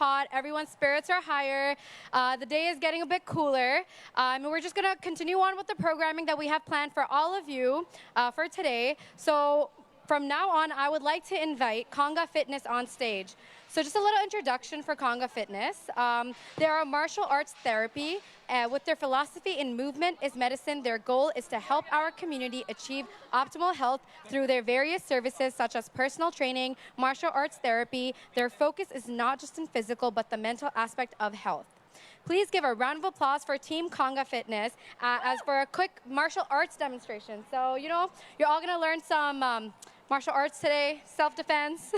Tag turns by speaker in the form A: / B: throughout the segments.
A: hot. Everyone's spirits are higher. The day is getting a bit cooler. And we're just going to continue on with the programming that we have planned for all of you for today. So from now on, I would like to invite Conga Fitness on stage. So just a little introduction for Conga Fitness. They are a martial arts therapy. With their philosophy in movement is medicine, their goal is to help our community achieve optimal health through their various services such as personal training, martial arts therapy. Their focus is not just in physical, but the mental aspect of health. Please give a round of applause for Team Conga Fitness as for a quick martial arts demonstration. So, you know, you're all going to learn some martial arts today, self-defense.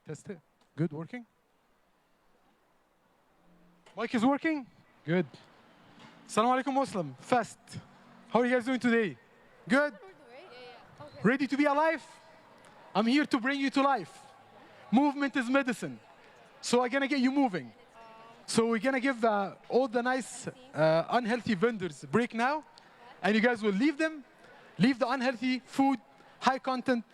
B: Test it. Good, working? Mic is working? Good. Assalamu alaikum MuslimFest. How are you guys doing today? Good? Ready to be alive? I'm here to bring you to life. Movement is medicine. So I'm going to get you moving. So we're going to give all the nice unhealthy vendors a break now. And you guys will leave them. Leave the unhealthy food, high content,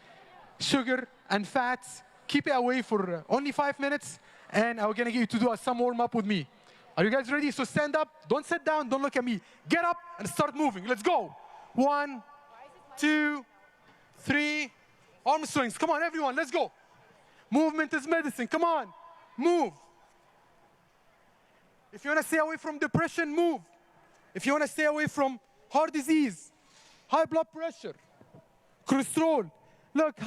B: sugar, and fats. Keep it away for only 5 minutes, and I'm gonna get you to do some warm-up with me. Are you guys ready? So stand up, don't sit down, don't look at me. Get up and start moving. Let's go. 1, 2, 3. Arm swings. Come on, everyone, let's go. Movement is medicine. Come on, move. If you wanna stay away from depression, move. If you wanna stay away from heart disease, high blood pressure, cholesterol. Look,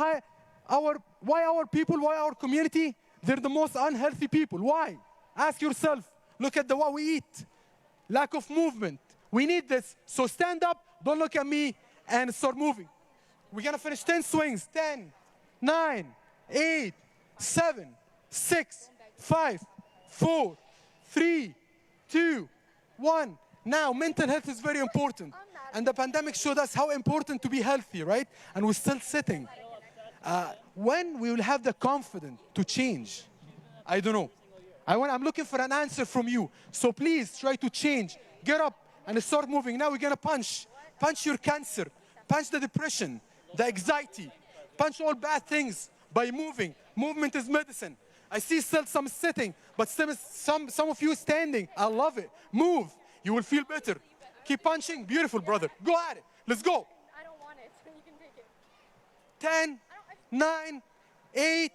B: why our people, why our community, they're the most unhealthy people. Why? Ask yourself. Look at what we eat. Lack of movement. We need this. So stand up, don't look at me, and start moving. We're going to finish 10 swings. 10, 9, 8, 7, 6, 5, 4, 3, 2, 1. Now, mental health is very important. And the pandemic showed us how important to be healthy, right? And we're still sitting. When we will have the confidence to change, I don't know. I'm looking for an answer from you. So please try to change. Get up and start moving. Now we're going to punch. Punch your cancer. Punch the depression, the anxiety. Punch all bad things by moving. Movement is medicine. I see still some sitting, but some of you standing. I love it. Move. You will feel better. Keep punching. Beautiful, brother. Go at it. Let's go.
A: I don't want it. You can take it.
B: 10, 9, 8,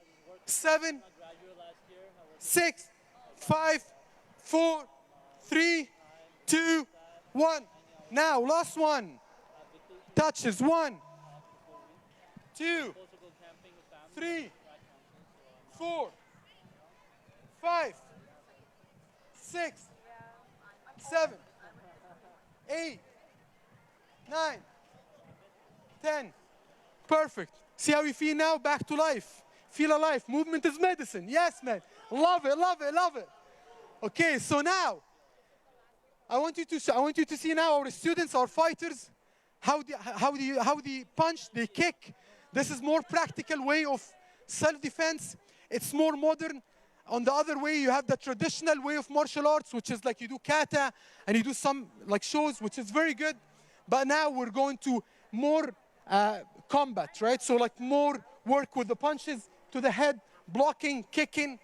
B: 7, 6, 5, 4, 3, 2, 1. Now, last one. Touches. 1, 2, 3, 4, 5, 6, 7, 8, 9, 10. Perfect. See how you feel now? Back to life. Feel alive. Movement is medicine. Yes, man. Love it, love it, love it. Okay, so now, I want you to see now our students, our fighters, how they punch, they kick. This is more practical way of self-defense. It's more modern. On the other way, you have the traditional way of martial arts, which is like you do kata and you do some like shows, which is very good. But now we're going to more combat, right? So like more work with the punches to the head, blocking, kicking.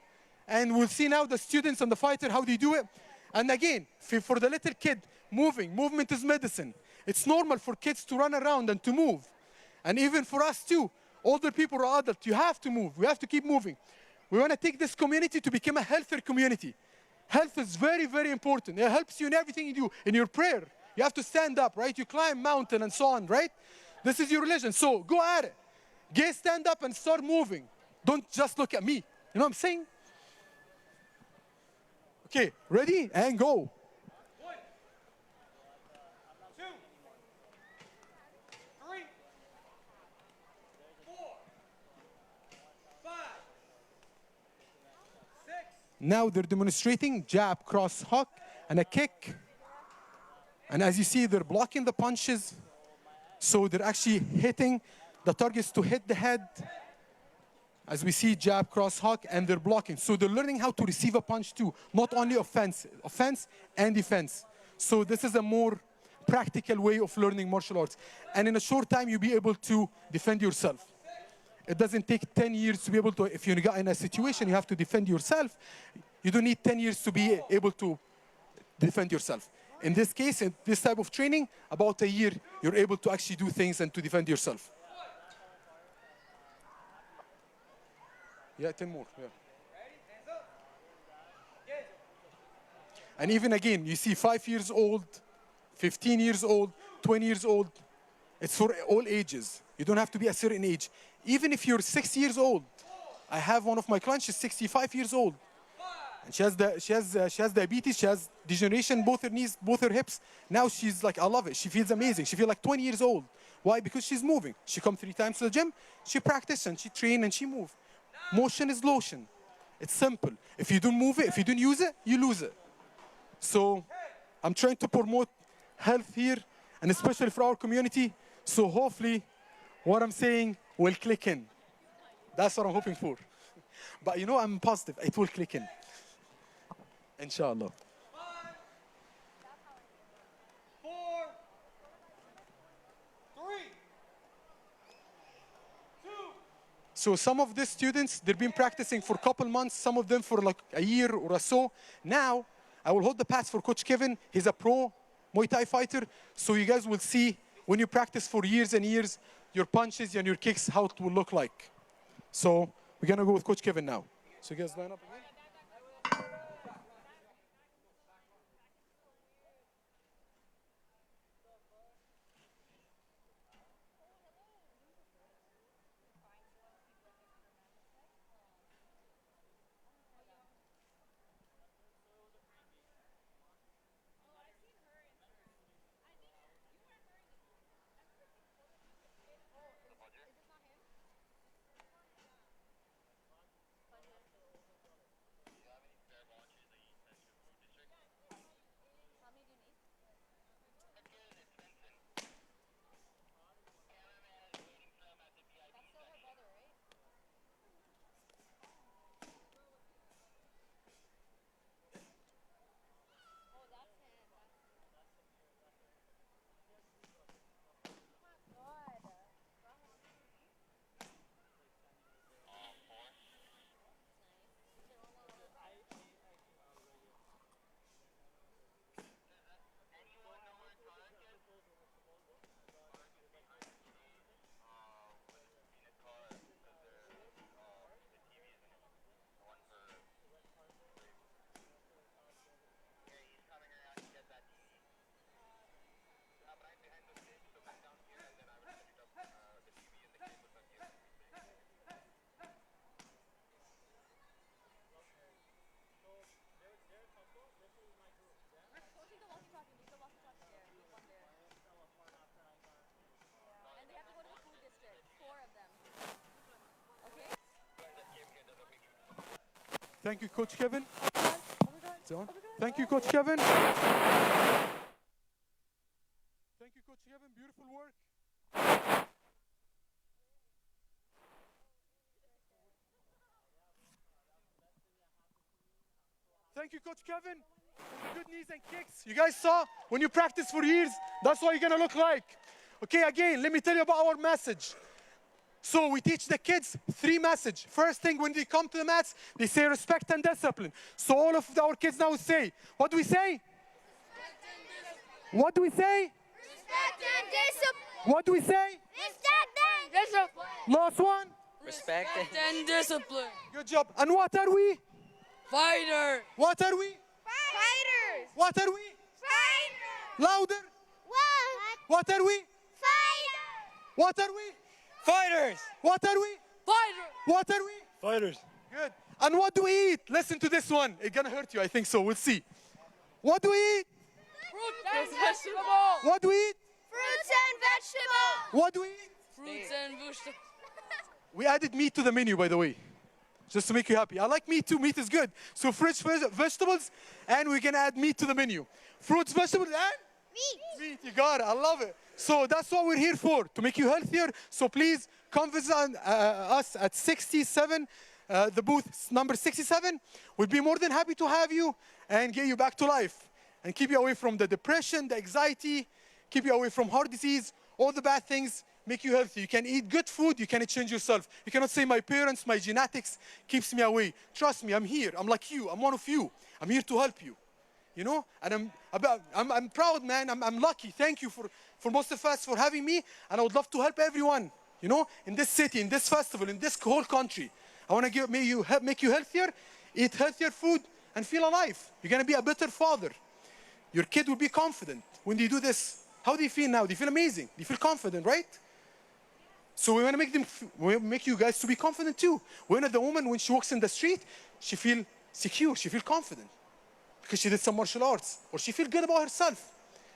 B: And we'll see now the students and the fighter, how they do it. And again, for the little kid, movement is medicine. It's normal for kids to run around and to move. And even for us too, older people or adults, you have to move. We have to keep moving. We want to take this community to become a healthier community. Health is very, very important. It helps you in everything you do. In your prayer, you have to stand up, right? You climb mountain and so on, right? This is your religion. So go at it. Stand up and start moving. Don't just look at me. You know what I'm saying? Okay, ready? And go.
C: 1, 2, 3, 4, 5, 6.
B: Now they're demonstrating jab, cross, hook, and a kick. And as you see, they're blocking the punches. So they're actually hitting the targets to hit the head. As we see, jab, cross, hook, and they're blocking. So they're learning how to receive a punch too, not only offense and defense. So this is a more practical way of learning martial arts. And in a short time, you'll be able to defend yourself. It doesn't take 10 years to be able to, if you're in a situation you have to defend yourself, you don't need 10 years to be able to defend yourself. In this case, in this type of training, about a year, you're able to actually do things and to defend yourself. Yeah, 10 more, yeah. And even again, you see 5 years old, 15 years old, 20 years old. It's for all ages. You don't have to be a certain age. Even if you're 6 years old. I have one of my clients, she's 65 years old. And she has diabetes, she has degeneration, both her knees, both her hips. Now she's like, I love it. She feels amazing. She feels like 20 years old. Why? Because she's moving. She comes 3 times to the gym, she practices and she trains and she moves. Motion is lotion. It's simple. If you don't move it, if you don't use it, you lose it. So I'm trying to promote health here, and especially for our community. So hopefully what I'm saying will click in. That's what I'm hoping for. But you know, I'm positive it will click in. Inshallah.
C: 5, 4, 3, 2.
B: So some of the students, they've been practicing for a couple months, some of them for like a year or so. Now, I will hold the pass for Coach Kevin. He's a pro Muay Thai fighter. So you guys will see when you practice for years and years, your punches and your kicks, how it will look like. So we're gonna go with Coach Kevin now. So you guys line up again. Thank you, Coach Kevin. Thank you, Coach Kevin. Thank you, Coach Kevin. Beautiful work. Thank you, Coach Kevin. Good knees and kicks. You guys saw when you practice for years, that's what you're gonna look like. Okay, again, let me tell you about our message. So we teach the kids 3 messages. First thing, when they come to the mats, they say respect and discipline. So all of our kids now say, what do we say? What do we say?
D: Respect and discipline.
B: What do we say?
D: Respect and discipline.
B: Last one.
E: Respect and discipline.
B: Good job. And what are we?
E: Fighter.
B: What are we?
D: Fighters.
B: What are we?
D: Fighters.
B: Louder. What are we?
D: Fighters.
B: What are we?
E: Fighters.
B: What are we?
E: Fighter.
B: What are we?
E: Fighters.
B: Good. And what do we eat? Listen to this one. It's gonna hurt you, I think so. We'll see. What do we eat?
E: Fruit and vegetables.
B: What do we eat?
D: Fruits and vegetables.
B: What do we eat?
E: Fruits and vegetables.
B: We added meat to the menu, by the way, just to make you happy. I like meat too. Meat is good. So fresh vegetables, and we're gonna add meat to the menu. Fruits, vegetables, and Meat, you got it. I love it. So that's what we're here for, to make you healthier. So please come visit us at 67, the booth number 67. We'd be more than happy to have you and get you back to life and keep you away from the depression, the anxiety, keep you away from heart disease, all the bad things, make you healthy. You can eat good food, you cannot change yourself. You cannot say my parents, my genetics keeps me away. Trust me, I'm here. I'm like you. I'm one of you. I'm here to help you. You know, and I'm proud, man. I'm lucky. Thank you for MuslimFest for having me, and I would love to help everyone. You know, in this city, in this festival, in this whole country. I want to make you healthier, eat healthier food, and feel alive. You're gonna be a better father. Your kid will be confident when they do this. How do you feel now? Do you feel amazing? Do you feel confident, right? So we want to make you guys to be confident too. We want the woman when she walks in the street, she feel secure, she feel confident. Because she did some martial arts, or she feels good about herself.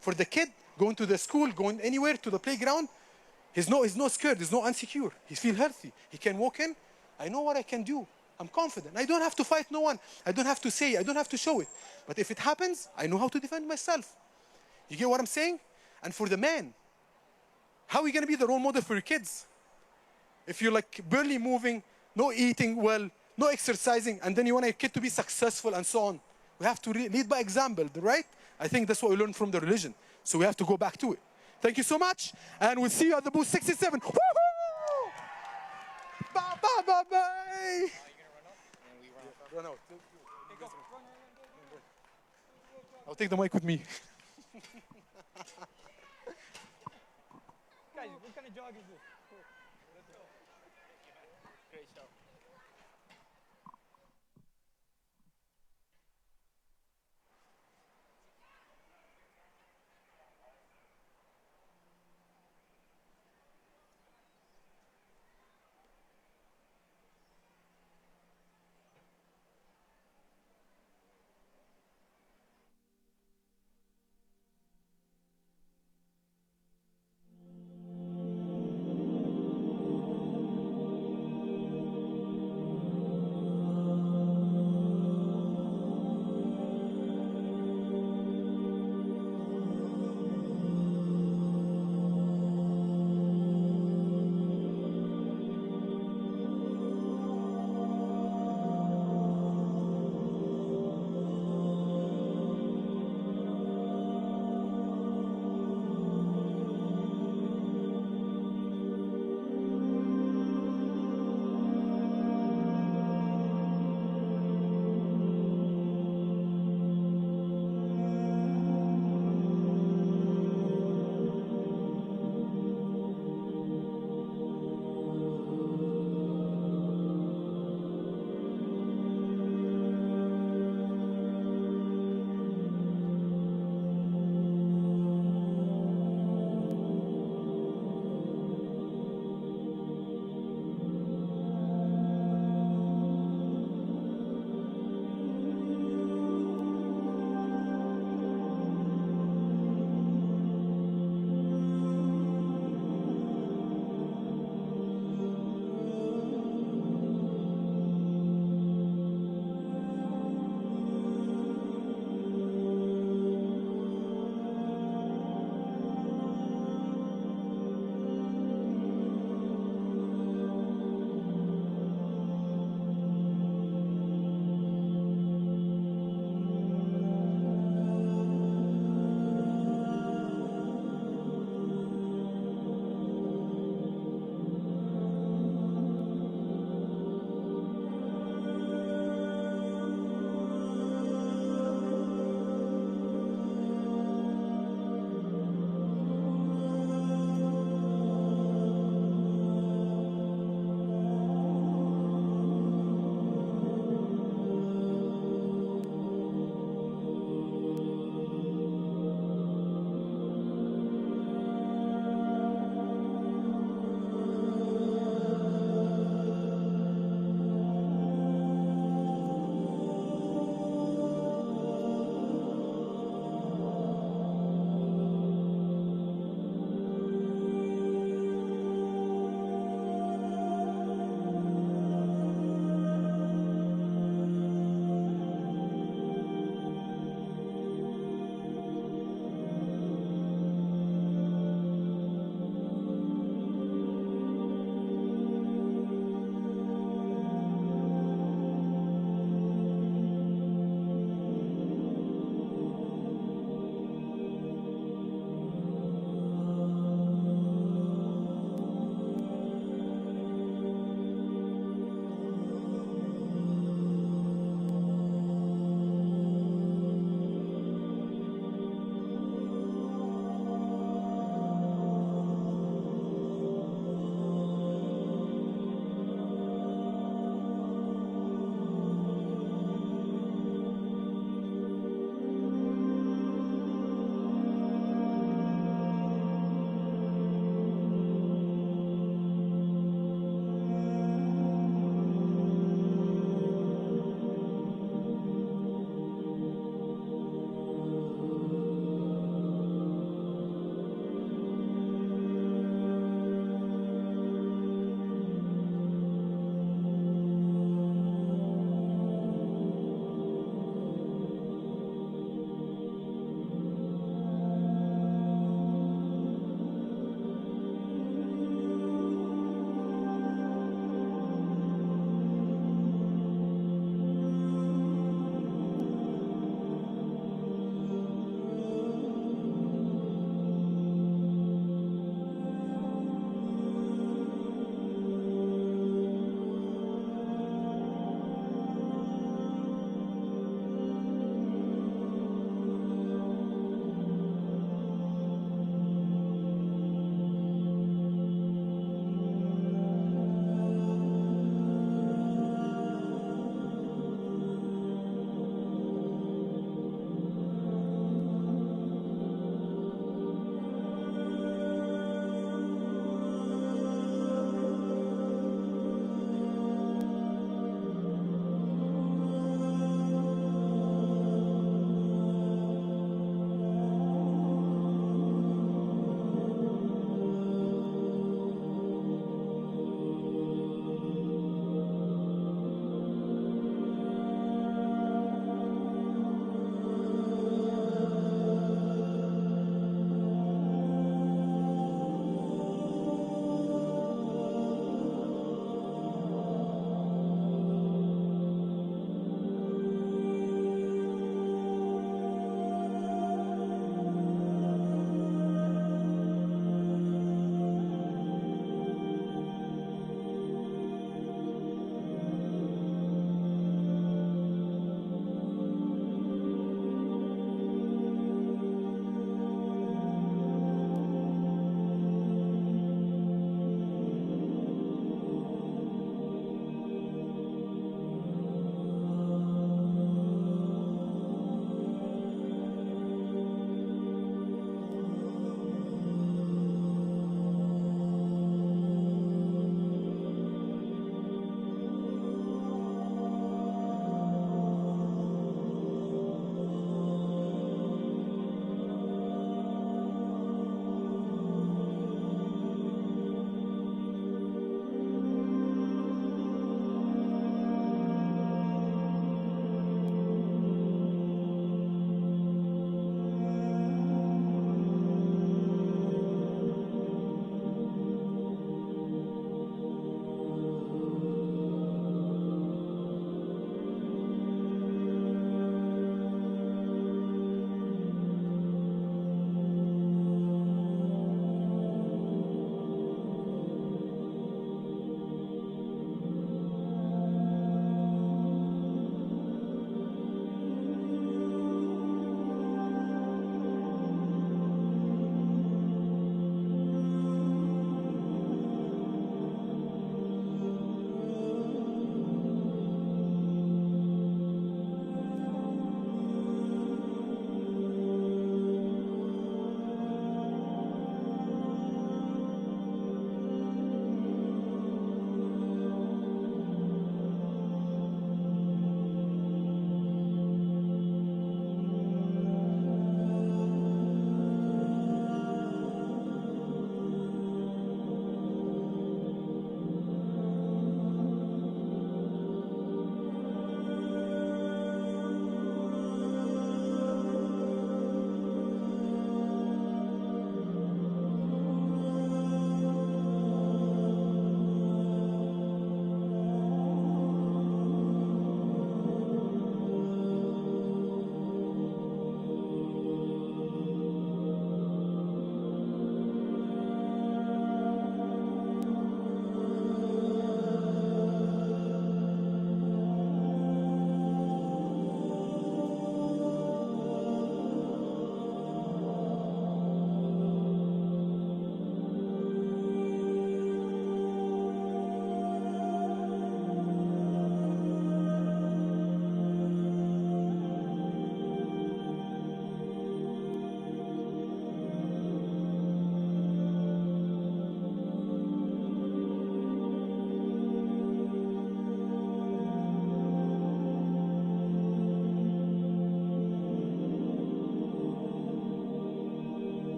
B: For the kid, going to the school, going anywhere to the playground, he's not scared, he's not insecure. He feels healthy. He can walk in, I know what I can do. I'm confident. I don't have to fight no one. I don't have to say, I don't have to show it. But if it happens, I know how to defend myself. You get what I'm saying? And for the man, how are you going to be the role model for your kids? If you're like barely moving, no eating well, no exercising, and then you want your kid to be successful and so on. We have to lead by example, right? I think that's what we learned from the religion. So we have to go back to it. Thank you so much. And we'll see you at the booth 67. Woohoo! Bye, bye, bye, bye. Run out. I'll take the mic with me.
C: Guys, what kind of jog is this? Great show.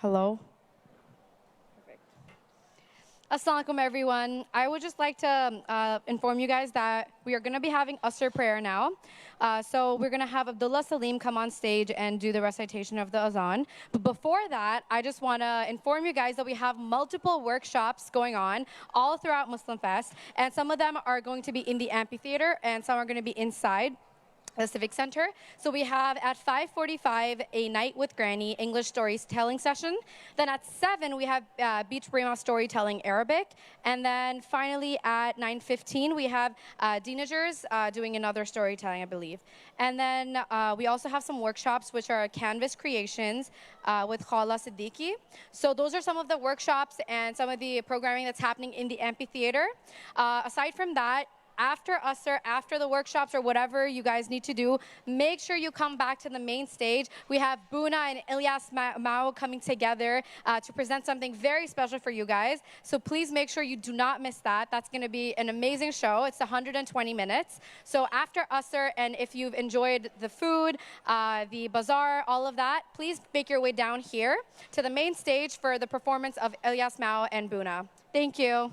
A: Hello. Assalamu alaikum, everyone. I would just like to inform you guys that we are going to be having Asr prayer now. So we're going to have Abdullah Salim come on stage and do the recitation of the Azan. But before that, I just want to inform you guys that we have multiple workshops going on all throughout MuslimFest. And some of them are going to be in the amphitheater, and some are going to be inside the Civic Center. So we have at 5:45 a night with Granny English stories telling session. Then at 7 we have Beach Brema storytelling Arabic. And then finally at 9:15 we have teenagers doing another storytelling, I believe. And then we also have some workshops which are canvas creations with Khala Siddiqui. So those are some of the workshops and some of the programming that's happening in the amphitheater. Aside from that, after Asr, after the workshops or whatever you guys need to do, make sure you come back to the main stage. We have Buna and Ilyas Mao coming together to present something very special for you guys. So please make sure you do not miss that. That's going to be an amazing show. It's 120 minutes. So after Asr, and if you've enjoyed the food, the bazaar, all of that, please make your way down here to the main stage for the performance of Ilyas Mao and Buna. Thank you.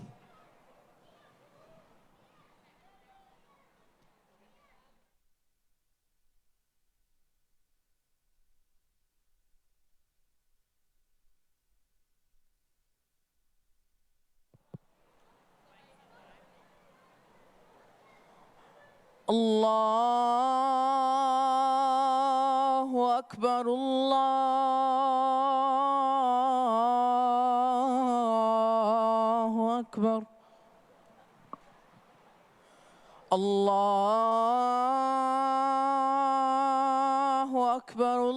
F: الله أكبر الله أكبر الله أكبر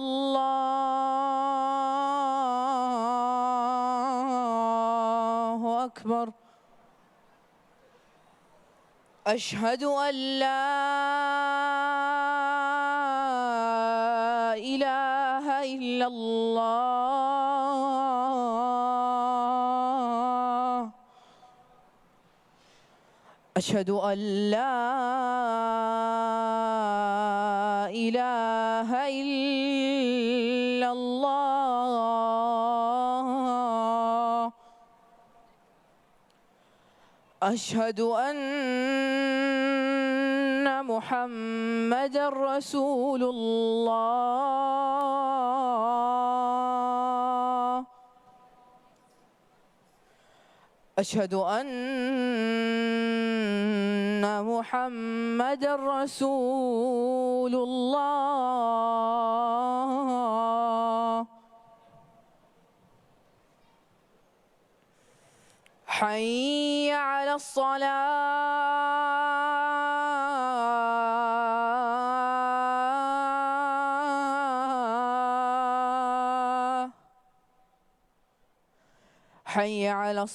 F: الله أكبر أشهد أن لا إله إلا الله أشهد أن لا إله إلا الله أشهد أن محمدًا رسول الله أشهد أن محمدًا رسول الله حي على الصلاة حي على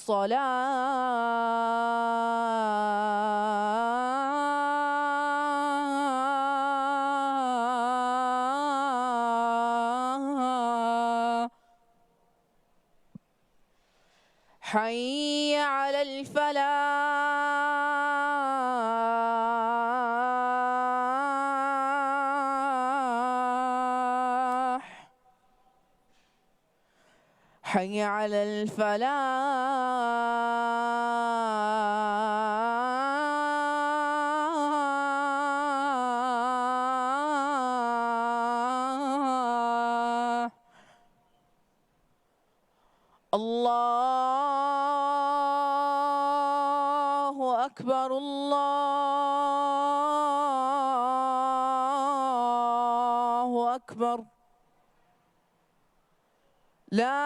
F: الصلاة حي على الفلاح حي على الفلاح الله أكبر الله أكبر لا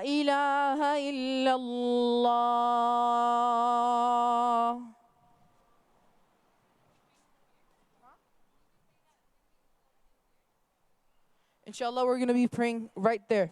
F: إله إلا الله Inshallah, we're going to be praying right there.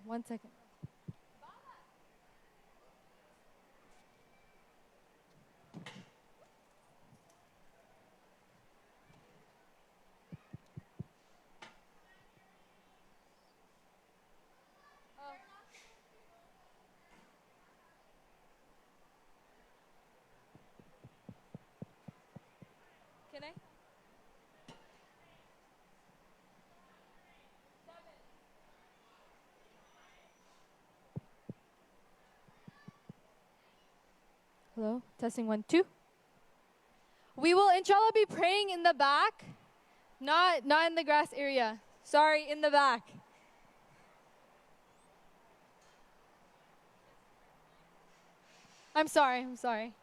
A: 1 second. Can I? Hello, testing 1, 2. We will inshallah be praying in the back, not in the grass area. Sorry, in the back. I'm sorry.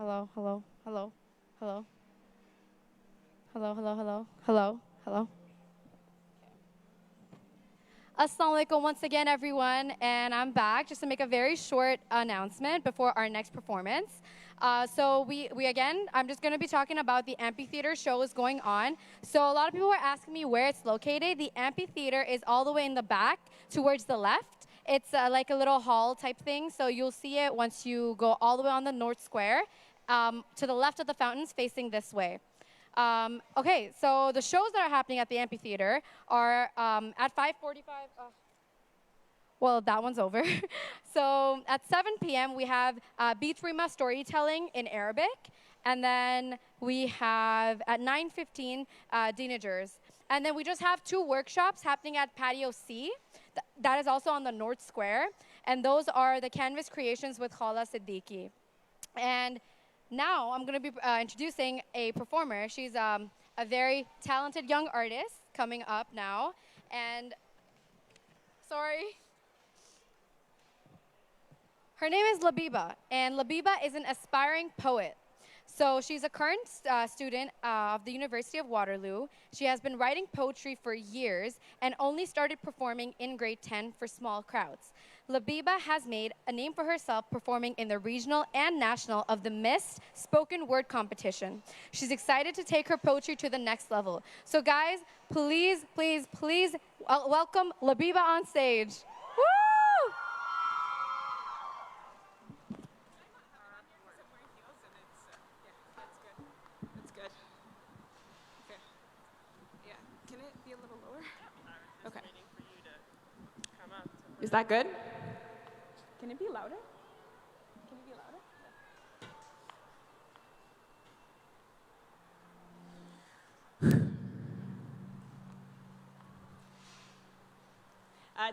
A: Hello, hello, hello, hello. Hello, hello, hello, hello, hello. Assalamu alaikum once again, everyone, and I'm back just to make a very short announcement before our next performance. So we again, I'm just going to be talking about the amphitheater shows going on. So a lot of people were asking me where it's located. The amphitheater is all the way in the back towards the left. It's like a little hall type thing, so you'll see it once you go all the way on the North Square to the left of the fountains facing this way. Okay, so the shows that are happening at the amphitheater are at 5:45. Well, that one's over. So at 7 p.m. we have Beat Rima storytelling in Arabic, and then we have at 9:15 teenagers, and then we just have 2 workshops happening at Patio C. That is also on the North Square, and those are the canvas creations with Khala Siddiqui. And now I'm going to be introducing a performer. She's a very talented young artist coming up now. And, sorry. Her name is Labiba, and Labiba is an aspiring poet. So she's a current student of the University of Waterloo. She has been writing poetry for years and only started performing in grade 10 for small crowds. Labiba has made a name for herself performing in the regional and national of the Mist spoken word competition. She's excited to take her poetry to the next level. So guys, please, please, please welcome Labiba on stage. Woo!
G: That's good. Okay. Yeah. Can it be a little lower? Okay. Is that good? Can it be louder? Can it be louder?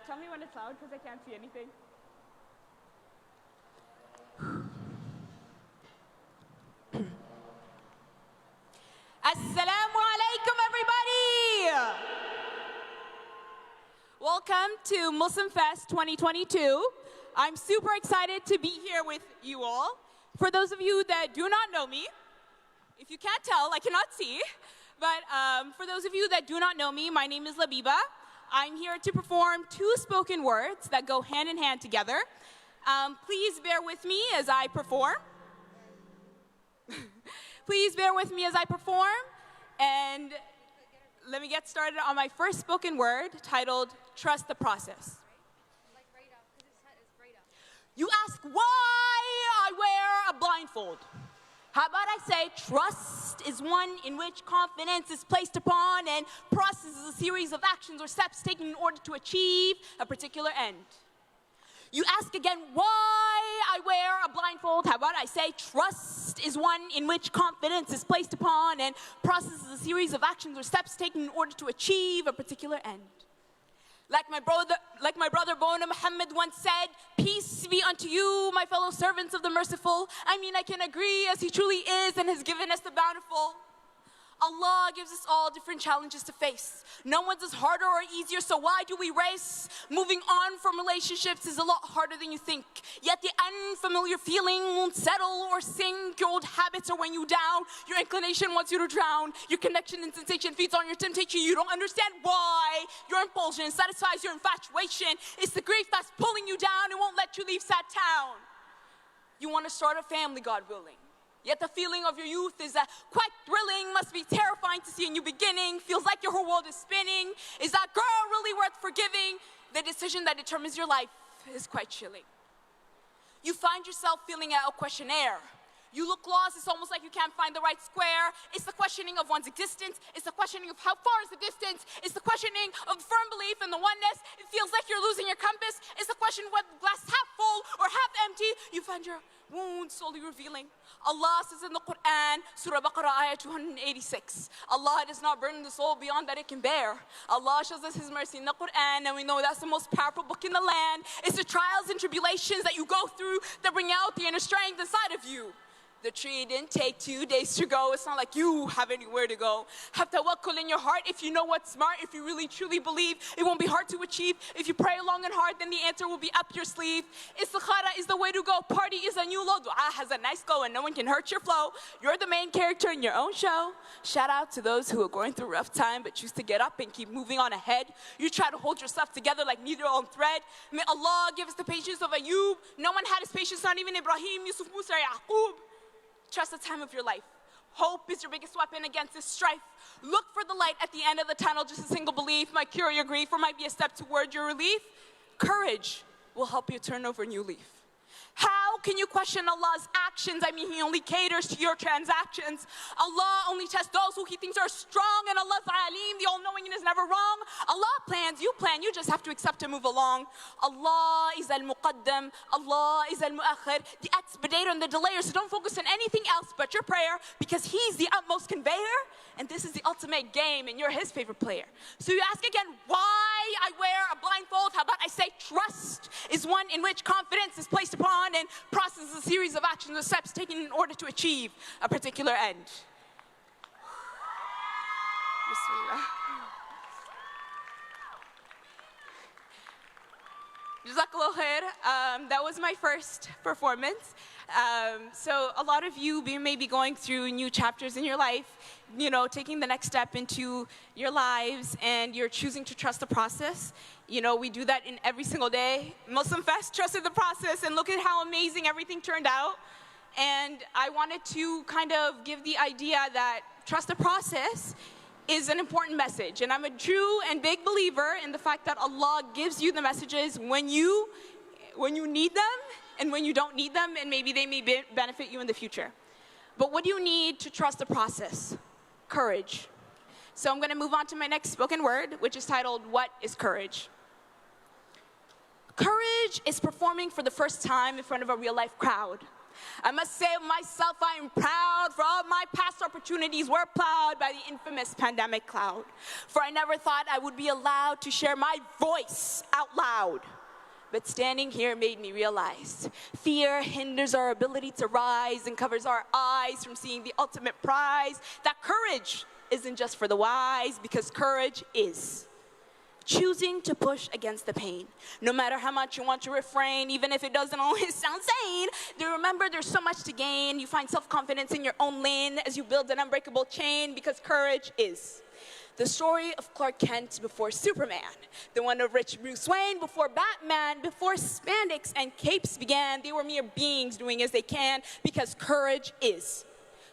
G: Tell me when it's loud because I can't see anything. Assalamu alaikum, everybody! Welcome to MuslimFest 2022. I'm super excited to be here with you all. For those of you that do not know me, if you can't tell, I cannot see, but for those of you that do not know me, my name is Labiba. I'm here to perform 2 spoken words that go hand in hand together. Please bear with me as I perform. Please bear with me as I perform, and let me get started on my first spoken word titled Trust the Process. You ask why I wear a blindfold. How about I say trust is one in which confidence is placed upon and process is a series of actions or steps taken in order to achieve a particular end. You ask again why I wear a blindfold. How about I say trust is one in which confidence is placed upon and processes a series of actions or steps taken in order to achieve a particular end. Like my brother Bona Muhammad once said, peace be unto you, my fellow servants of the merciful. I mean, I can agree as he truly is and has given us the bountiful. Allah gives us all different challenges to face. No one's is harder or easier, so why do we race? Moving on from relationships is a lot harder than you think. Yet the unfamiliar feeling won't settle or sink. Your old habits are weighing you down. Your inclination wants you to drown. Your connection and sensation feeds on your temptation. You don't understand why. Your impulsion satisfies your infatuation. It's the grief that's pulling you down and won't let you leave sad town. You want to start a family, God willing. Yet the feeling of your youth is quite thrilling, must be terrifying to see a new beginning, feels like your whole world is spinning. Is that girl really worth forgiving? The decision that determines your life is quite chilling. You find yourself filling out a questionnaire. You look lost, it's almost like you can't find the right square. It's the questioning of one's existence. It's the questioning of how far is the distance. It's the questioning of firm belief in the oneness. It feels like you're losing your compass. It's the question of whether the glass is half full or half empty. You find your wounds slowly revealing. Allah says in the Quran, Surah Baqarah, ayah 286, Allah does not burden the soul beyond that it can bear. Allah shows us His mercy in the Quran, and we know that's the most powerful book in the land. It's the trials and tribulations that you go through that bring out the inner strength inside of you. The tree didn't take 2 days to go. It's not like you have anywhere to go. Have tawakkul in your heart if you know what's smart, if you really truly believe. It won't be hard to achieve. If you pray long and hard, then the answer will be up your sleeve. Istikhara is the way to go. Party is a new low. Dua has a nice glow and no one can hurt your flow. You're the main character in your own show. Shout out to those who are going through a rough time but choose to get up and keep moving on ahead. You try to hold yourself together like needle on thread. May Allah give us the patience of Ayub. No one had his patience, not even Ibrahim, Yusuf, Musa, Yaqub. Trust the time of your life. Hope is your biggest weapon against this strife. Look for the light at the end of the tunnel. Just a single belief might cure your grief or might be a step toward your relief. Courage will help you turn over a new leaf. How can you question Allah's actions? I mean, He only caters to your transactions. Allah only tests those who He thinks are strong, and Allah's Alim, the all-knowing, and is never wrong. Allah plans, you plan, you just have to accept to move along. Allah is al-muqaddam, Allah is al-mu'akhir, the expeditor and the delayer, so don't focus on anything else but your prayer, because He's the utmost conveyor, and this is the ultimate game, and you're His favorite player. So you ask again, why I wear a blindfold? How about I say trust is one in which confidence is placed upon, and process is a series of actions or steps taken in order to achieve a particular end. Bismillah. Jazakallah khair. That was my first performance. So a lot of you may be going through new chapters in your life, you know, taking the next step into your lives, and you're choosing to trust the process. You know, we do that in every single day. MuslimFest trusted the process, and look at how amazing everything turned out. And I wanted to kind of give the idea that trust the process is an important message. And I'm a true and big believer in the fact that Allah gives you the messages when you need them and when you don't need them, and maybe they may benefit you in the future. But what do you need to trust the process? Courage. So I'm going to move on to my next spoken word, which is titled, What is Courage? Courage is performing for the first time in front of a real-life crowd. I must say of myself, I am proud, for all my past opportunities were plowed by the infamous pandemic cloud. For I never thought I would be allowed to share my voice out loud. But standing here made me realize fear hinders our ability to rise and covers our eyes from seeing the ultimate prize. That courage isn't just for the wise, because courage is choosing to push against the pain. No matter how much you want to refrain, even if it doesn't always sound sane, remember there's so much to gain. You find self-confidence in your own lane as you build an unbreakable chain, because courage is. The story of Clark Kent before Superman, the one of rich Bruce Wayne before Batman, before spandex and capes began. They were mere beings doing as they can, because courage is.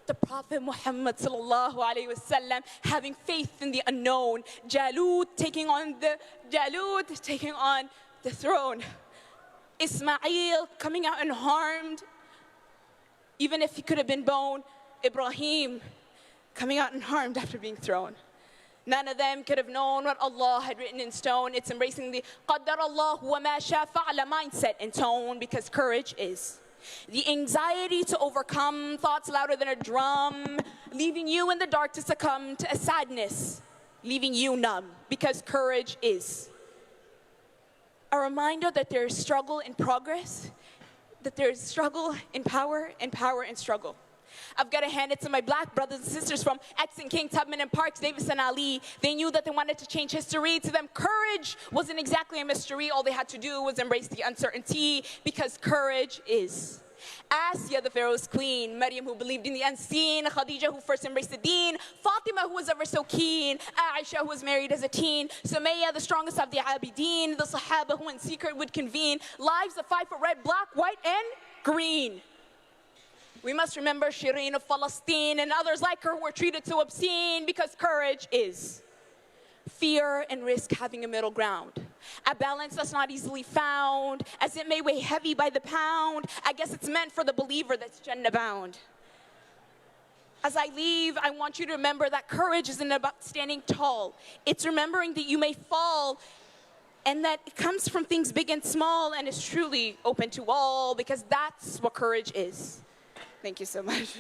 G: The Prophet Muhammad sallallahu alaihi wasallam having faith in the unknown. Jalut taking on the throne. Ismail coming out unharmed, even if he could have been bone. Ibrahim coming out unharmed after being thrown. None of them could have known what Allah had written in stone. It's embracing the Qaddar Allah wa ma sha fa'ala mindset and tone, because courage is. The anxiety to overcome thoughts louder than a drum, leaving you in the dark to succumb to a sadness, leaving you numb, because courage is. A reminder that there is struggle in progress, that there is struggle in power, and power in struggle. I've got to hand it to my black brothers and sisters from X and King, Tubman and Parks, Davis and Ali. They knew that they wanted to change history. To them, courage wasn't exactly a mystery. All they had to do was embrace the uncertainty, because courage is. Asya, the Pharaoh's queen, Maryam, who believed in the unseen, Khadija, who first embraced the deen, Fatima, who was ever so keen, Aisha, who was married as a teen, Sumayya, the strongest of the Abideen, the Sahaba, who in secret would convene, lives that fight for red, black, white, and green. We must remember Shireen of Palestine and others like her who were treated so obscene, because courage is. Fear and risk having a middle ground. A balance that's not easily found, as it may weigh heavy by the pound. I guess it's meant for the believer that's Jannah bound. As I leave, I want you to remember that courage isn't about standing tall. It's remembering that you may fall, and that it comes from things big and small, and is truly open to all, because that's what courage is. Thank you so much.